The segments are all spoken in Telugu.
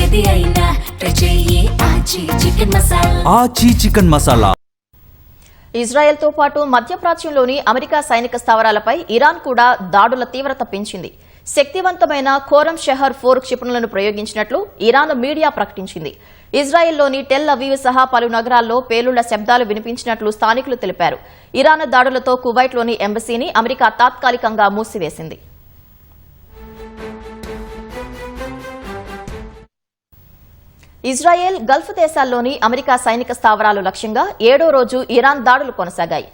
ఏది అయినా ట్రై చెయ్యి ఆచి చికెన్ మసాలా. ఆచి చికెన్ మసాలా. ఇజ్రాయెల్తో పాటు మధ్యప్రాచ్యంలోని అమెరికా సైనిక స్థావరాలపై ఇరాన్ కూడా దాడుల తీవ్రత పెంచింది. శక్తివంతమైన ఖోరం షహర్ 4 క్షిపణులను ప్రయోగించినట్లు ఇరాన్ మీడియా ప్రకటించింది. ఇజ్రాయెల్లోని టెల్ అవీవ్ సహా పలు నగరాల్లో పేలుళ్ల శబ్దాలు వినిపించినట్లు స్థానికులు తెలిపారు. ఇరాన్ దాడులతో కువైట్లోని ఎంబసీని అమెరికా తాత్కాలికంగా మూసివేసింది. ఇజ్రాయెల్, గల్ఫ్ దేశాల్లోని అమెరికా సైనిక స్థావరాలు లక్ష్యంగా 7వ రోజు ఇరాన్ దాడులు కొనసాగాయి.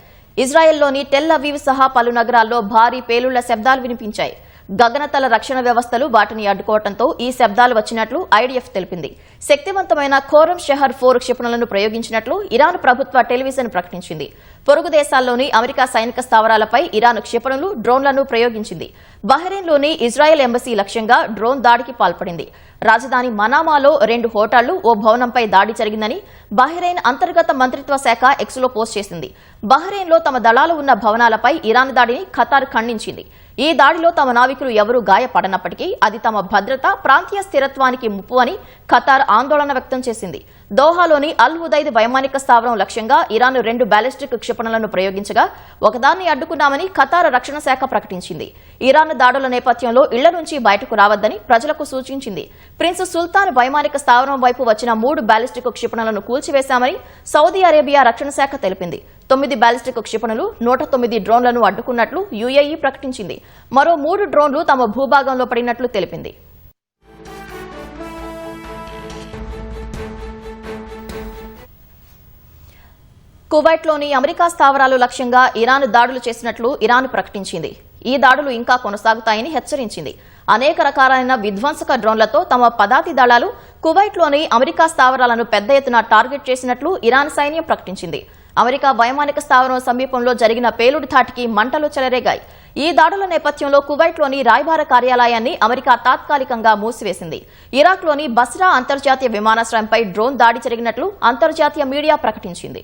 ఇజ్రాయెల్లోని టెల్ అవీవ్ సహా పలు నగరాల్లో భారీ పేలుళ్ల శబ్దాలు వినిపించాయి. గగనతల రక్షణ వ్యవస్థలు వాటిని అడ్డుకోవడంతో ఈ శబ్దాలు వచ్చినట్లు ఐడిఎఫ్ తెలిపింది. శక్తివంతమైన ఖోరం షహర్ 4 క్షిపణులను ప్రయోగించినట్లు ఇరాన్ ప్రభుత్వ టెలివిజన్ ప్రకటించింది. పొరుగు దేశాల్లోని అమెరికా సైనిక స్థావరాలపై ఇరాన్ క్షిపణులు, డ్రోన్లను ప్రయోగించింది. బహ్రెయిన్లోని ఇజ్రాయెల్ ఎంబసీ లక్ష్యంగా డ్రోన్ దాడికి పాల్పడింది. రాజధాని మనామాలో 2 హోటళ్లు, ఓ భవనంపై దాడి జరిగిందని బహ్రెయిన్ అంతర్గత మంత్రిత్వ శాఖ ఎక్స్లో పోస్ట్ చేసింది. బహ్రెయిన్లో తమ దళాలు ఉన్న భవనాలపై ఇరాన్ దాడిని ఖతార్ ఖండించింది. ఈ దాడిలో తమ నావికులు ఎవరూ గాయపడనప్పటికీ అది తమ భద్రత, ప్రాంతీయ స్థిరత్వానికి ముప్పు అని ఖతార్ ఆందోళన వ్యక్తం చేసింది. దోహాలోని అల్ ఉదైద్ వైమానిక స్థావరం లక్ష్యంగా ఇరాన్ 2 బ్యాలిస్టిక్ క్షిపణులను ప్రయోగించగా ఒకదాన్ని అడ్డుకున్నామని ఖతార్ రక్షణ శాఖ ప్రకటించింది. ఇరాన్ దాడుల నేపథ్యంలో ఇళ్ల నుంచి బయటకు రావద్దని ప్రజలకు సూచించింది. ప్రిన్స్ సుల్తాన్ వైమానిక స్థావరం వైపు వచ్చిన 3 బ్యాలిస్టిక్ క్షిపణులను కూల్చివేశామని సౌదీ అరేబియా రక్షణ శాఖ తెలిపింది. 9 బ్యాలిస్టిక్ క్షిపణులు, 109 డ్రోన్లను అడ్డుకున్నట్లు యుఏఈ ప్రకటించింది. మరో 3 డ్రోన్లు తమ భూభాగంలో పడినట్లు తెలిపింది. కువైట్లోని అమెరికా స్థావరాలు లక్ష్యంగా ఇరాన్ దాడులు చేసినట్లు ఇరాన్ ప్రకటించింది. ఈ దాడులు ఇంకా కొనసాగుతాయని హెచ్చరించింది. అనేక రకాలైన విధ్వంసక డ్రోన్లతో తమ పదాతి దళాలు కువైట్లోని అమెరికా స్థావరాలను పెద్ద ఎత్తున టార్గెట్ చేసినట్లు ఇరాన్ సైన్యం ప్రకటించింది. అమెరికా వైమానిక స్థావరం సమీపంలో జరిగిన పేలుడు ధాటికి మంటలు చెలరేగాయి. ఈ దాడుల నేపథ్యంలో కువైట్లోని రాయబార కార్యాలయాన్ని అమెరికా తాత్కాలికంగా మూసివేసింది. ఇరాక్లోని బస్రా అంతర్జాతీయ విమానాశ్రయంపై డ్రోన్ దాడి జరిగినట్లు అంతర్జాతీయ మీడియా ప్రకటించింది.